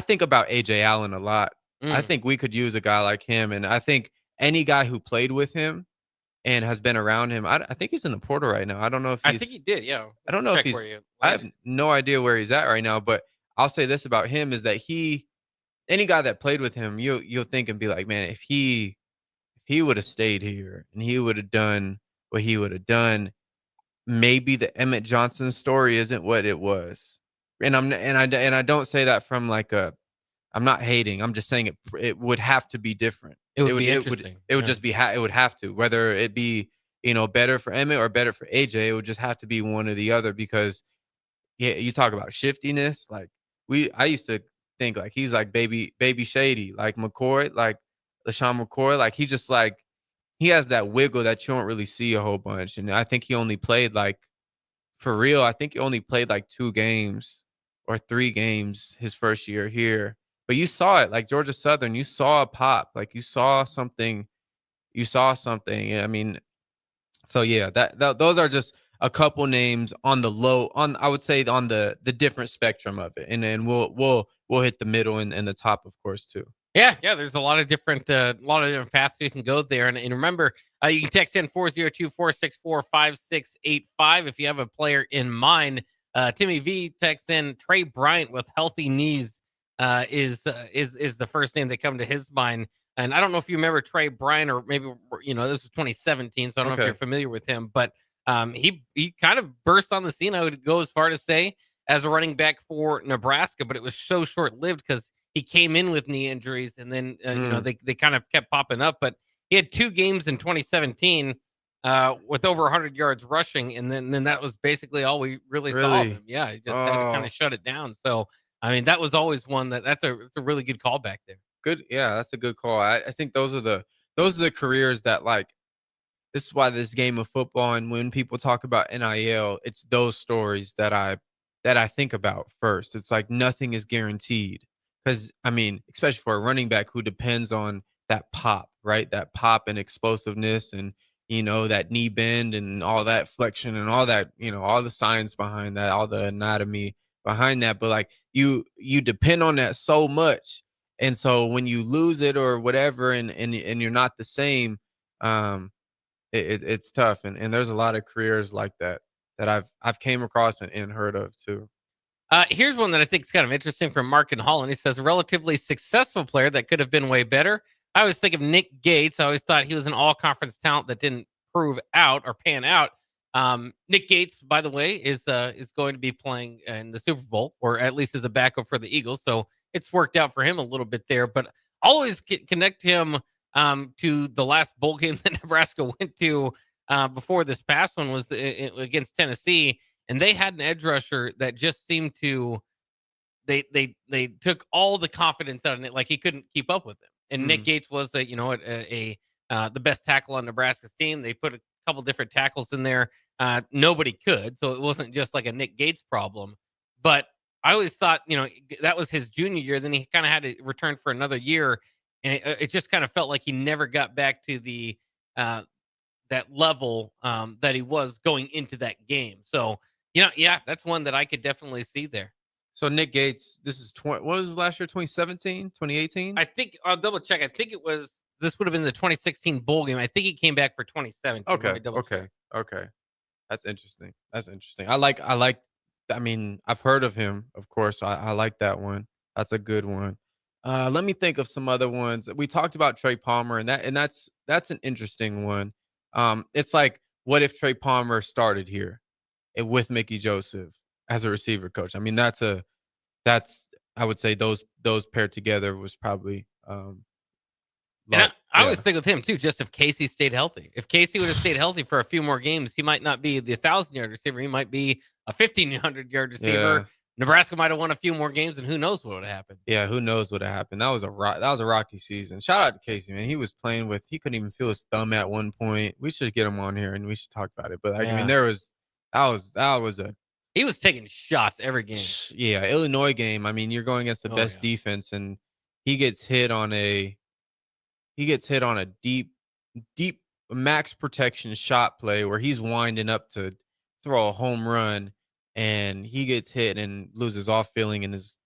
think about AJ Allen a lot. I think we could use a guy like him, and I think any guy who played with him and has been around him. I think he's in the portal right now. I don't know if he's. I think he did. Yeah. I don't know if Check he's. where you I have landed. no idea where he's at right now, but I'll say this about him is that any guy that played with him, you'll think and be like, man, if he would have stayed here and he would have done what he would have done, maybe the Emmett Johnson story isn't what it was. And I don't say that from like I'm not hating. I'm just saying it would have to be different. It would be interesting. It would Yeah. just be it would have to, whether it be better for Emmett or better for AJ. It would just have to be one or the other, because you talk about shiftiness. Like I used to think like he's like baby shady, like McCoy, like LaShawn McCoy. Like he just like he has that wiggle that you don't really see a whole bunch. And I think he only played like, for real, I think he only played like 2 games or 3 games his first year here. But you saw it, like Georgia Southern, you saw a pop, like you saw something. I mean, so yeah, those are just a couple names on the low, I would say on the different spectrum of it. And then we'll hit the middle and the top, of course, too. Yeah. There's a lot of different paths you can go there. And remember, you can text in 402-464-5685 if you have a player in mind. Timmy V texts in Trey Bryant with healthy knees is the first name that come to his mind. And I don't know if you remember Trey Bryant, or maybe this was 2017, so I don't know if you're familiar with him, but he kind of burst on the scene. I would go as far to say as a running back for Nebraska, but it was so short lived because he came in with knee injuries, and then they kind of kept popping up. But he had 2 games in 2017 with over 100 yards rushing, and then that was basically all we really saw of him. Yeah, he just had to kind of shut it down. So I mean, that was always one that's a really good callback there. Good, yeah, that's a good call. I think those are the careers that, like, this is why this game of football, and when people talk about NIL, it's those stories that I think about first. It's like nothing is guaranteed, because I mean, especially for a running back who depends on that pop, right? That pop and explosiveness, and that knee bend and all that flexion and all that, all the science behind that, all the anatomy behind that. But like you depend on that so much, and so when you lose it or whatever, and you're not the same, it's tough. And there's a lot of careers like that I've came across and heard of too. Here's one that I think is kind of interesting from Mark in Holland. He says, a relatively successful player that could have been way better. I always think of Nick Gates. I always thought he was an all-conference talent that didn't prove out or pan out. Nick Gates, by the way, is going to be playing in the Super Bowl, or at least as a backup for the Eagles. So it's worked out for him a little bit there. But I'll always connect him to the last bowl game that Nebraska went to before this past one was against Tennessee. And they had an edge rusher that just seemed to they took all the confidence out of it, like he couldn't keep up with him. And Nick Gates was the best tackle on Nebraska's team. They put a couple different tackles in there. Nobody could, so it wasn't just like a Nick Gates problem. But I always thought, that was his junior year. Then he kind of had to return for another year, and it just kind of felt like he never got back to the that level that he was going into that game. So, yeah, that's one that I could definitely see there. So Nick Gates, this is what was last year, 2017, 2018? I think I'll double check. I think this would have been the 2016 bowl game. I think he came back for 2017. Okay. That's interesting. I mean, I've heard of him, of course. I like that one. That's a good one. Let me think of some other ones. We talked about Trey Palmer, and that's an interesting one. It's like, what if Trey Palmer started here with Mickey Joseph as a receiver coach? I mean, I would say those paired together was probably. I always think with him too, just if Casey stayed healthy. If Casey would have stayed healthy for a few more games, he might not be the 1,000-yard receiver. He might be a 1,500-yard receiver. Yeah. Nebraska might have won a few more games, and who knows what would have happened. Yeah, who knows what would have happened. That was a rocky season. Shout out to Casey, man. He was playing he couldn't even feel his thumb at one point. We should get him on here and we should talk about it. But I mean, he was taking shots every game. Yeah, Illinois game. I mean, you're going against the best defense, and he gets hit on a deep max protection shot play where he's winding up to throw a home run, and he gets hit and loses off feeling in his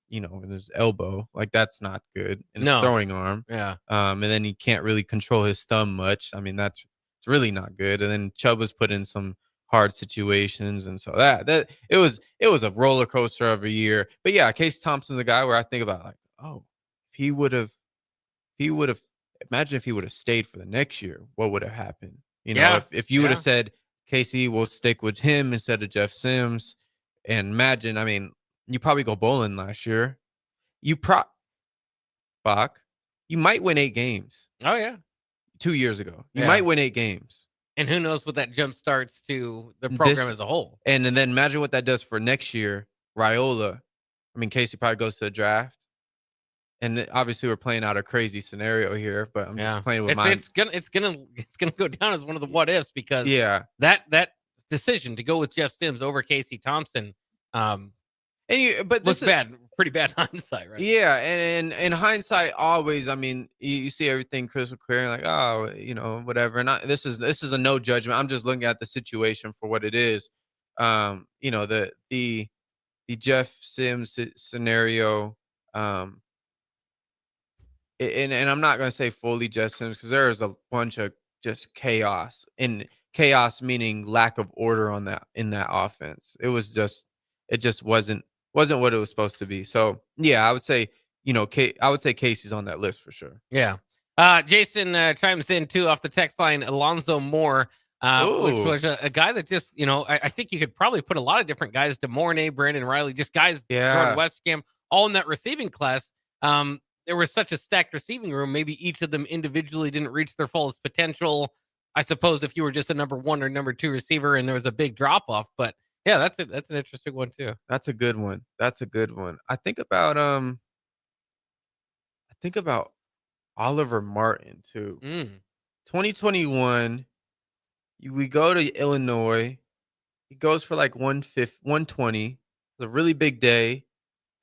elbow. Like, that's not good. In his throwing arm. Yeah. And then he can't really control his thumb much. I mean, it's really not good. And then Chubb was put in some hard situations, and so that it was a roller coaster of a year. But yeah, Casey Thompson's a guy where I think about, like, oh, if he would have imagine if he would have stayed for the next year, what would have happened? If you would have said, Casey, we'll stick with him instead of Jeff Sims, and imagine, I mean, you probably go bowling last year. Bach, you might win 8 games. Oh yeah. 2 years ago, you might win 8 games. And who knows what that jump starts to the program as a whole. And then imagine what that does for next year. Raiola. I mean, Casey probably goes to the draft. And obviously, we're playing out a crazy scenario here, but I'm just playing with mine. It's gonna go down as one of the what ifs, because that decision to go with Jeff Sims over Casey Thompson, looks bad, pretty bad hindsight, right? Yeah, and in hindsight, always, I mean, you see everything crystal clear, and like, oh, whatever. And this is a no judgment. I'm just looking at the situation for what it is. The Jeff Sims scenario. And I'm not going to say fully Jeff Sims, because there is a bunch of just chaos, and chaos meaning lack of order in that offense. It just wasn't what it was supposed to be. So yeah, I would say, Casey's on that list for sure. Yeah. Jason chimes in too off the text line, Alonzo Moore, which was a guy that just, I think you could probably put a lot of different guys, DeMornay, Brandon Riley, just guys, Jordan Westcam, all in that receiving class. There was such a stacked receiving room. Maybe each of them individually didn't reach their fullest potential. I suppose if you were just a number 1 or number 2 receiver and there was a big drop off, but yeah, that's an interesting one too. That's a good one. I think about Oliver Martin too. 2021, we go to Illinois. He goes for like 120. It's a really big day.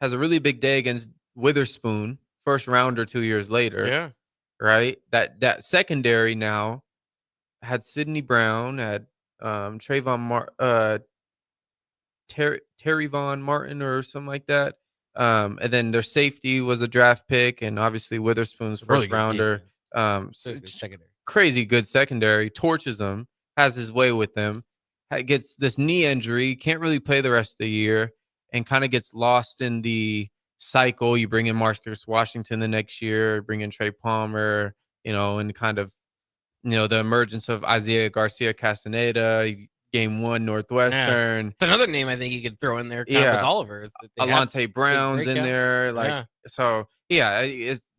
Has a really big day against Witherspoon. First rounder 2 years later. Yeah. Right. That secondary now had Sidney Brown, had Terryvon Martin or something like that. And then their safety was a draft pick, and obviously Witherspoon's first rounder. Crazy good secondary. Torches them, has his way with them. Gets this knee injury, can't really play the rest of the year, and kind of gets lost in the cycle. You bring in Marcus Washington the next year, bring in Trey Palmer, and kind of, the emergence of Isaiah Garcia Castaneda, game 1 Northwestern. Yeah. It's another name I think you could throw in there with Oliver. Alante Brown's in there. Is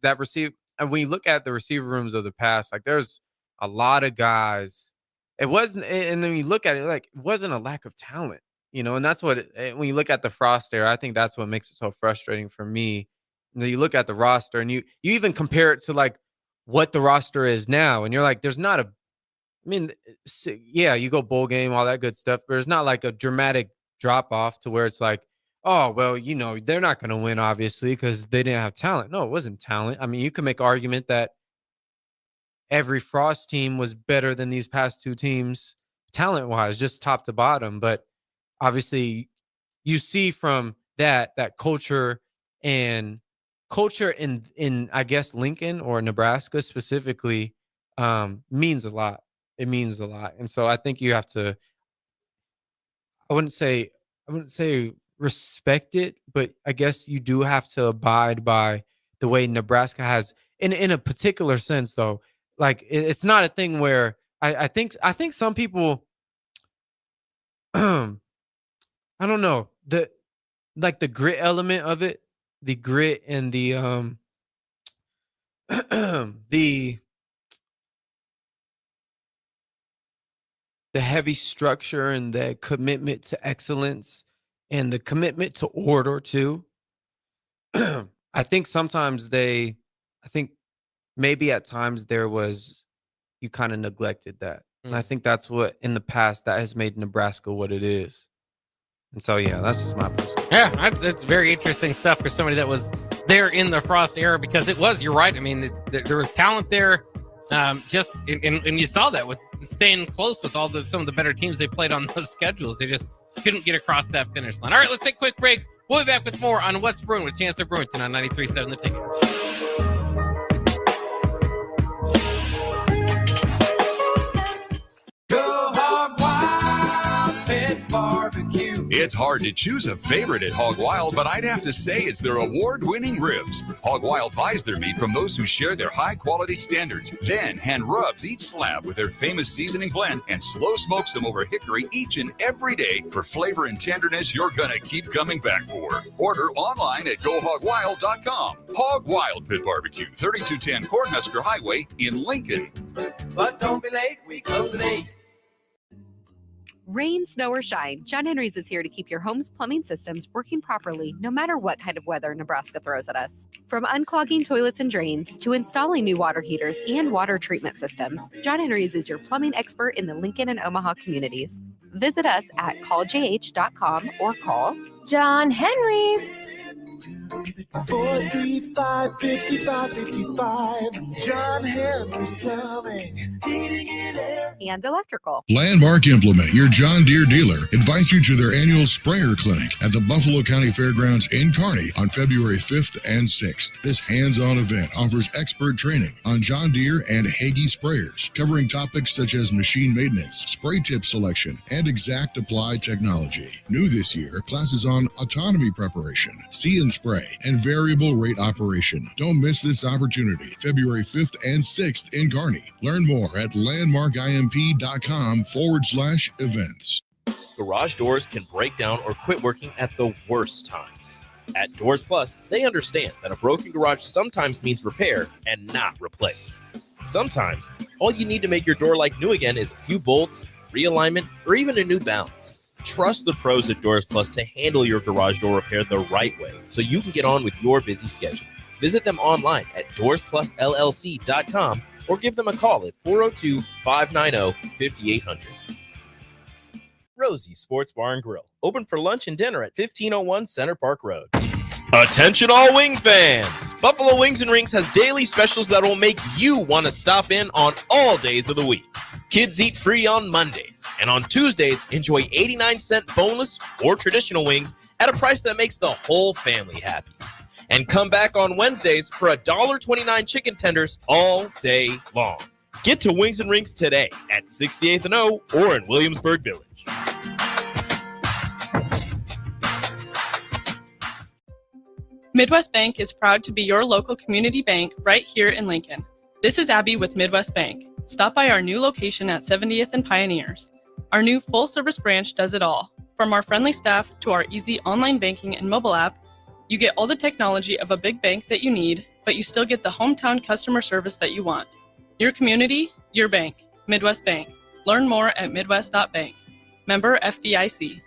that receive? And when you look at the receiver rooms of the past, like, there's a lot of guys. It wasn't, and then you look at it, like, it wasn't a lack of talent. And that's what, when you look at the Frost era, I think that's what makes it so frustrating for me. You look at the roster, and you even compare it to like what the roster is now, and you're like, there's not you go bowl game, all that good stuff, but there's not like a dramatic drop off to where it's like, Oh, well, they're not going to win, obviously, because they didn't have talent. No, it wasn't talent. I mean, you can make an argument that every Frost team was better than these past two teams talent-wise, just top to bottom. But obviously, you see from that culture in I guess Lincoln or Nebraska specifically means a lot. It means a lot. And so I think you have to, I wouldn't say respect it, but I guess you do have to abide by the way Nebraska has in a particular sense, though. Like it's not a thing where I think some people I don't know, the grit element of it, the grit and the the heavy structure and the commitment to excellence and the commitment to order too. I think maybe at times you kind of neglected that. And I think that's what in the past that has made Nebraska what it is. And so, yeah, that's just my perspective. Yeah, that's very interesting stuff for somebody that was there in the Frost era, because you're right. I mean, there was talent there. And you saw that with staying close with some of the better teams they played on those schedules. They just couldn't get across that finish line. All right, let's take a quick break. We'll be back with more on What's Brewing with Chancellor Brewington on 93.7 The Ticket. Go Hog Wild Pit Barbecue. It's hard to choose a favorite at Hog Wild, but I'd have to say it's their award-winning ribs. Hog Wild buys their meat from those who share their high-quality standards, then hand rubs each slab with their famous seasoning blend and slow smokes them over hickory each and every day for flavor and tenderness you're going to keep coming back for. Order online at GoHogWild.com. Hog Wild Pit Barbecue, 3210 Cornhusker Highway in Lincoln. But don't be late, we close at 8. Rain, snow, or shine, John Henry's is here to keep your home's plumbing systems working properly no matter what kind of weather Nebraska throws at us. From unclogging toilets and drains to installing new water heaters and water treatment systems, John Henry's is your plumbing expert in the Lincoln and Omaha communities. Visit us at calljh.com or call John Henry's. 435-5555. John Henry's Plumbing. Heating and air. And electrical. Landmark Implement, your John Deere dealer, invites you to their annual sprayer clinic at the Buffalo County Fairgrounds in Kearney on February 5th and 6th. This hands-on event offers expert training on John Deere and Hagie sprayers, covering topics such as machine maintenance, spray tip selection, and exact apply technology. New this year, classes on autonomy preparation, see and spray, and variable rate operation. Don't miss this opportunity. February 5th and 6th in Kearney. Learn more at landmarkimp.com/events. Garage doors can break down or quit working at the worst times. At Doors Plus, they understand that a broken garage sometimes means repair and not replace. Sometimes, all you need to make your door like new again is a few bolts, realignment, or even a new balance. Trust the pros at Doors Plus to handle your garage door repair the right way so you can get on with your busy schedule. Visit them online at doorsplusllc.com or give them a call at 402-590-5800. Rosie's Sports Bar and Grill, open for lunch and dinner at 1501 Center Park Road. Attention all wing fans! Buffalo Wings and Rings has daily specials that will make you want to stop in on all days of the week. Kids eat free on Mondays, and on Tuesdays, enjoy 89-cent boneless or traditional wings at a price that makes the whole family happy. And come back on Wednesdays for $1.29 chicken tenders all day long. Get to Wings and Rings today at 68th and O or in Williamsburg Village. Midwest Bank is proud to be your local community bank right here in Lincoln. This is Abby with Midwest Bank. Stop by our new location at 70th and Pioneers. Our new full-service branch does it all. From our friendly staff to our easy online banking and mobile app, you get all the technology of a big bank that you need, but you still get the hometown customer service that you want. Your community, your bank. Midwest Bank. Learn more at midwest.bank. Member FDIC.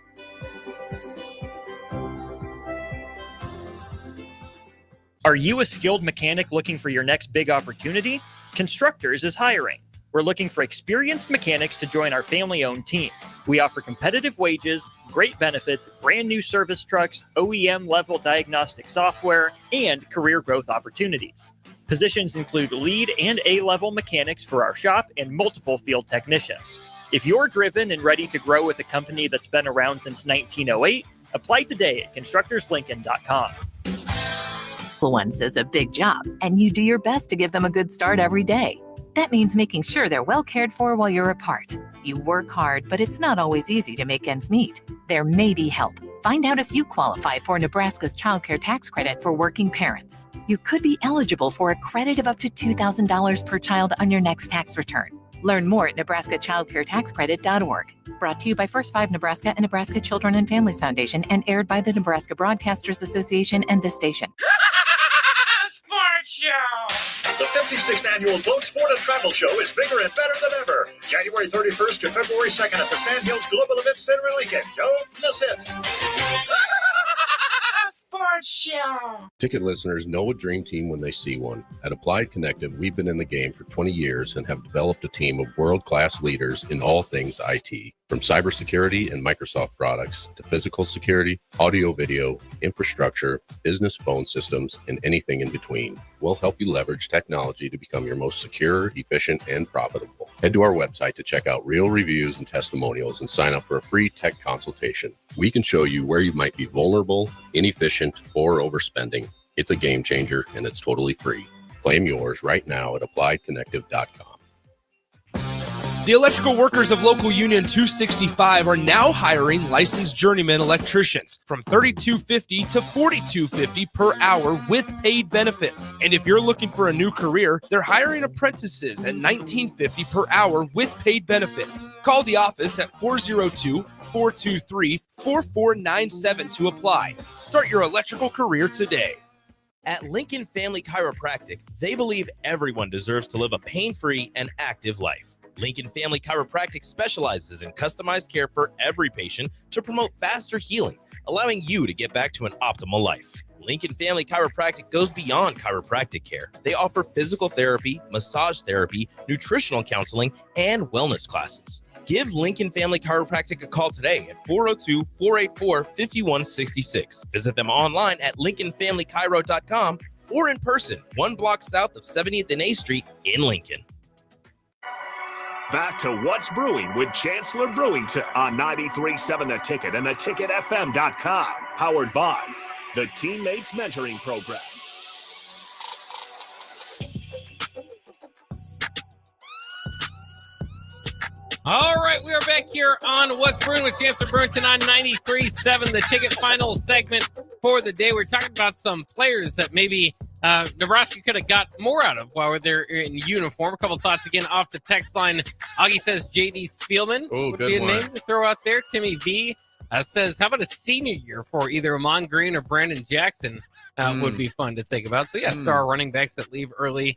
Are you a skilled mechanic looking for your next big opportunity? Constructors is hiring. We're looking for experienced mechanics to join our family-owned team. We offer competitive wages, great benefits, brand new service trucks, OEM level diagnostic software, and career growth opportunities. Positions include lead and A-level mechanics for our shop and multiple field technicians. If you're driven and ready to grow with a company that's been around since 1908, apply today at constructorslincoln.com. Influence is a big job, and you do your best to give them a good start every day. That means making sure they're well cared for while you're apart. You work hard, but it's not always easy to make ends meet. There may be help. Find out if you qualify for Nebraska's Child Care Tax Credit for working parents. You could be eligible for a credit of up to $2,000 per child on your next tax return. Learn more at nebraskachildcaretataxcredit.org. Brought to you by First 5 Nebraska and Nebraska Children and Families Foundation and aired by the Nebraska Broadcasters Association and this station. Sports Show! The 56th Annual Boat Sport and Travel Show is bigger and better than ever. January 31st to February 2nd at the Sand Hills Global Events Center in Lincoln. Don't miss it. Sports Show! Ticket listeners know a dream team when they see one. At Applied Connective, we've been in the game for 20 years and have developed a team of world-class leaders in all things IT. From cybersecurity and Microsoft products to physical security, audio-video, infrastructure, business phone systems, and anything in between. We'll help you leverage technology to become your most secure, efficient, and profitable. Head to our website to check out real reviews and testimonials and sign up for a free tech consultation. We can show you where you might be vulnerable, inefficient, or overspending. It's a game changer, and it's totally free. Claim yours right now at appliedconnective.com. The electrical workers of Local Union 265 are now hiring licensed journeyman electricians from $32.50 to $42.50 per hour with paid benefits. And if you're looking for a new career, they're hiring apprentices at $19.50 per hour with paid benefits. Call the office at 402-423-4497 to apply. Start your electrical career today. At Lincoln Family Chiropractic, they believe everyone deserves to live a pain-free and active life. Lincoln Family Chiropractic specializes in customized care for every patient to promote faster healing, allowing you to get back to an optimal life. Lincoln Family Chiropractic goes beyond chiropractic care. They offer physical therapy, massage therapy, nutritional counseling, and wellness classes. Give Lincoln Family Chiropractic a call today at 402-484-5166. Visit them online at lincolnfamilychiro.com or in person, 1 block south of 70th and A Street in Lincoln. Back to What's Brewing with Chancellor Brewington on 93.7 The Ticket and theticketfm.com. Powered by the Teammates Mentoring Program. All right, we are back here on What's Brewing with Chancellor Brewington on 93.7, the Ticket final segment for the day. We're talking about some players that maybe Nebraska could have got more out of while they're in uniform. A couple thoughts again off the text line. Augie says J.D. Spielman would be a name to throw out there. Timmy V says, how about a senior year for either Amon Green or Brandon Jackson? Would be fun to think about. So, yeah, star running backs that leave early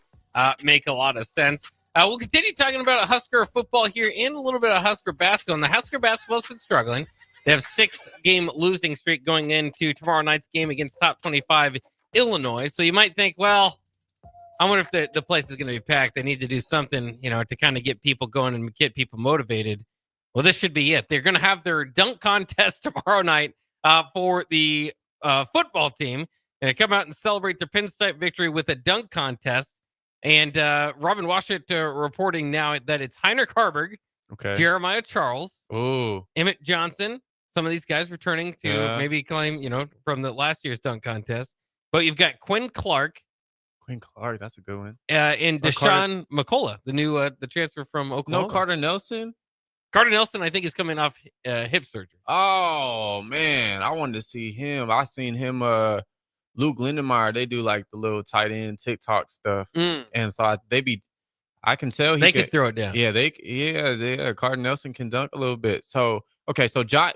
make a lot of sense. We'll continue talking about Husker football here and a little bit of Husker basketball. And the Husker basketball's been struggling. They have 6-game losing streak going into tomorrow night's game against top 25 Illinois. So you might think, well, I wonder if the place is going to be packed. They need to do something, to kind of get people going and get people motivated. Well, this should be it. They're going to have their dunk contest tomorrow night for the football team. And they come out and celebrate their pinstripe victory with a dunk contest. And Robin Washington reporting now that it's Heinrich Harburg, Jeremiah Charles, Emmett Johnson. Some of these guys returning to maybe claim, from the last year's dunk contest. But you've got Quinn Clark. Quinn Clark, that's a good one. And Deshaun McCullough, the new the transfer from Oklahoma. No Carter Nelson? Carter Nelson, I think, is coming off hip surgery. Oh, man. I wanted to see him. I seen him Luke Lindenmeyer, they do like the little tight end TikTok stuff. And so I can tell they can throw it down. Yeah, Carter Nelson can dunk a little bit. So,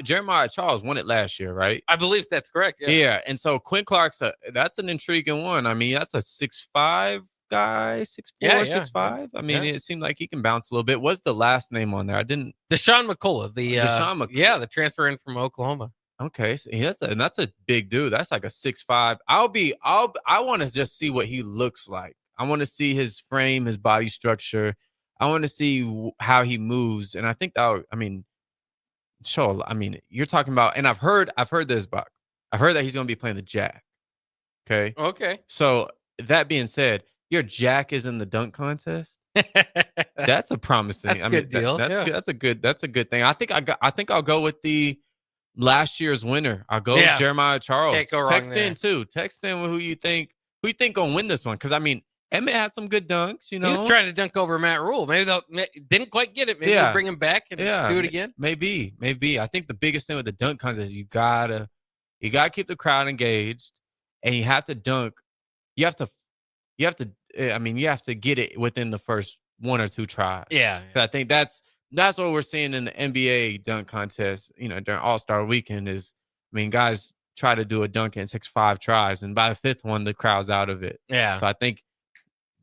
Jeremiah Charles won it last year, right? I believe that's correct. Yeah. And so Quinn Clark's that's an intriguing one. I mean, that's a 6'5" guy, 6'4", 6'5". I mean, it seemed like he can bounce a little bit. What's the last name on there? I didn't. Deshaun McCullough, the transfer in from Oklahoma. Okay, so that's a big dude. That's like a 6'5". I want to just see what he looks like. I want to see his frame, his body structure. I want to see how he moves, and I think show. I mean, you're talking about, and I've heard this, Buck. I've heard that he's going to be playing the jack. Okay. Okay. So that being said, your jack is in the dunk contest. That's a promising. That's a good deal. That's a good thing. I think I'll go with the last year's winner. I'll go with Jeremiah Charles. Can't go wrong Text there. in too. Text in who you think gonna win this one. Because I mean, Emmett had some good dunks. You know, He was trying to dunk over Matt Rule. Maybe they'll didn't quite get it. Maybe they'll bring him back and do it again. Maybe. I think the biggest thing with the dunk contest is you gotta keep the crowd engaged, and you have to dunk. You have to. I mean, you have to get it within the first one or two tries. Yeah. I think that's what we're seeing in the NBA dunk contest. You know, during All-Star Weekend is, I mean, guys try to do a dunk and it takes 5 tries, and by the 5th one, the crowd's out of it. Yeah. So I think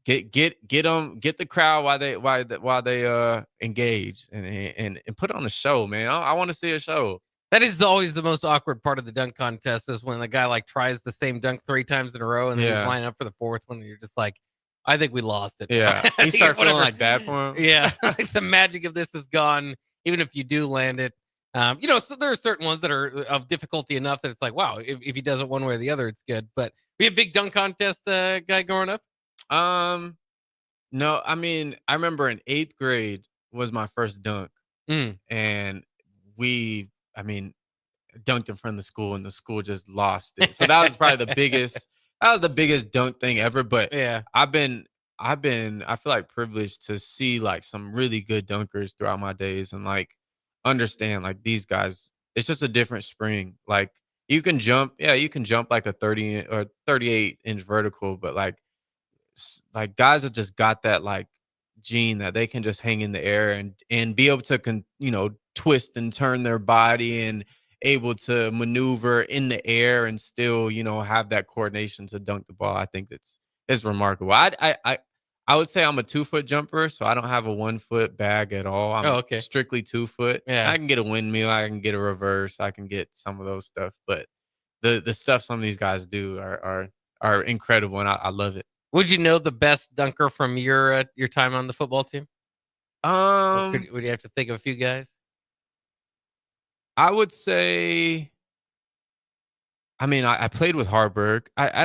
get the crowd while they engage and put on a show, man. I want to see a show. That is always the most awkward part of the dunk contest is when the guy like tries the same dunk 3 times in a row and then he's lining up for the 4th one and you're just like, I think we lost it. Yeah. You start feeling like bad for him. Yeah. Like the magic of this is gone, even if you do land it. You know, so there are certain ones that are of difficulty enough that it's like, wow, if he does it one way or the other, it's good. But were you a big dunk contest guy growing up? No, I mean, I remember in 8th grade was my first dunk. And dunked in front of the school and the school just lost it. So that was probably the biggest dunk thing ever. But yeah, I feel like privileged to see like some really good dunkers throughout my days and like understand like these guys, it's just a different spring. Like you can jump like a 30 or 38 inch vertical, but like guys have just got that like gene that they can just hang in the air and be able to twist and turn their body and able to maneuver in the air and still, have that coordination to dunk the ball. I think it's remarkable. I would say I'm a 2-foot jumper, so I don't have a 1-foot bag at all. I'm strictly 2-foot. Yeah. I can get a windmill, I can get a reverse, I can get some of those stuff, but the stuff some of these guys do are incredible, and I love it. Would you know the best dunker from your time on the football team? Would you have to think of a few guys? I would say, I mean, I played with Harburg. I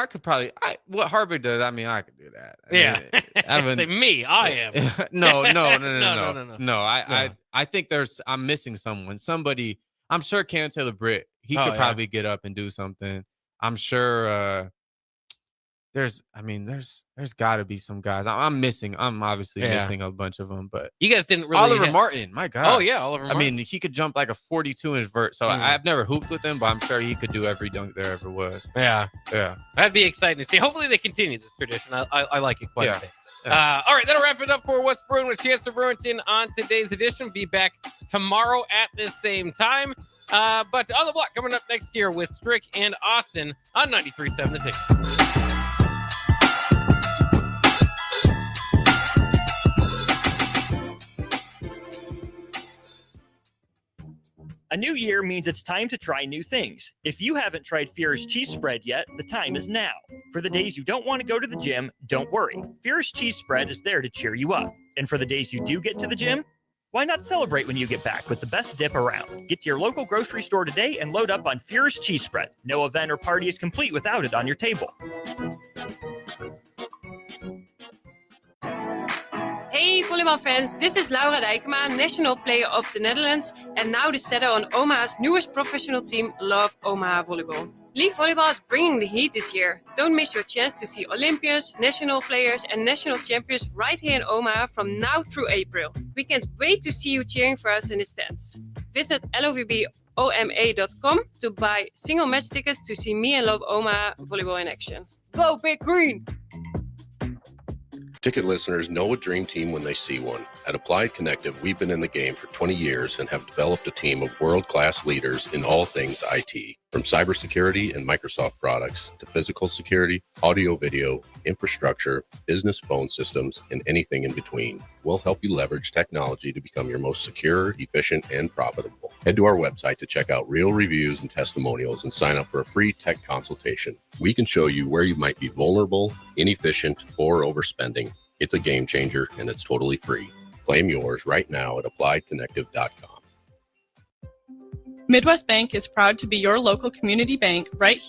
could probably, what Harburg does, I mean, I could do that. I am. No. I think I'm missing someone. Somebody, I'm sure Cam Taylor-Britt, he could probably get up and do something. I'm sure there's got to be some guys. I'm obviously missing a bunch of them, but you guys didn't really. Oliver Martin, my God. Oh yeah, Oliver Martin. I mean, he could jump like a 42-inch vert. So I've never hooped with him, but I'm sure he could do every dunk there ever was. Yeah. That'd be exciting to see. Hopefully they continue this tradition. I like it quite a bit. Yeah. All right, that'll wrap it up for What's Brewing with Chancellor Brewington on today's edition. Be back tomorrow at this same time. But on the block coming up next year with Strick and Austin on 93.7 The Ticket. A new year means it's time to try new things. If you haven't tried Fierce Cheese Spread yet, the time is now. For the days you don't want to go to the gym, don't worry. Fierce Cheese Spread is there to cheer you up. And for the days you do get to the gym, why not celebrate when you get back with the best dip around? Get to your local grocery store today and load up on Fierce Cheese Spread. No event or party is complete without it on your table. Hey volleybalfans, this is Laura Dijkema, national player of the Netherlands and now the setter on Omaha's newest professional team, Love Omaha Volleyball. League volleyball is bringing the heat this year. Don't miss your chance to see Olympians, national players and national champions right here in Omaha from now through April. We can't wait to see you cheering for us in the stands. Visit lovboma.com to buy single match tickets to see me and Love Omaha Volleyball in action. Go Big Green! Ticket listeners know a dream team when they see one. At Applied Connective, we've been in the game for 20 years and have developed a team of world-class leaders in all things IT. From cybersecurity and Microsoft products to physical security, audio-video, infrastructure, business phone systems, and anything in between. We'll help you leverage technology to become your most secure, efficient, and profitable. Head to our website to check out real reviews and testimonials and sign up for a free tech consultation. We can show you where you might be vulnerable, inefficient, or overspending. It's a game changer, and it's totally free. Claim yours right now at appliedconnective.com. Midwest Bank is proud to be your local community bank right here.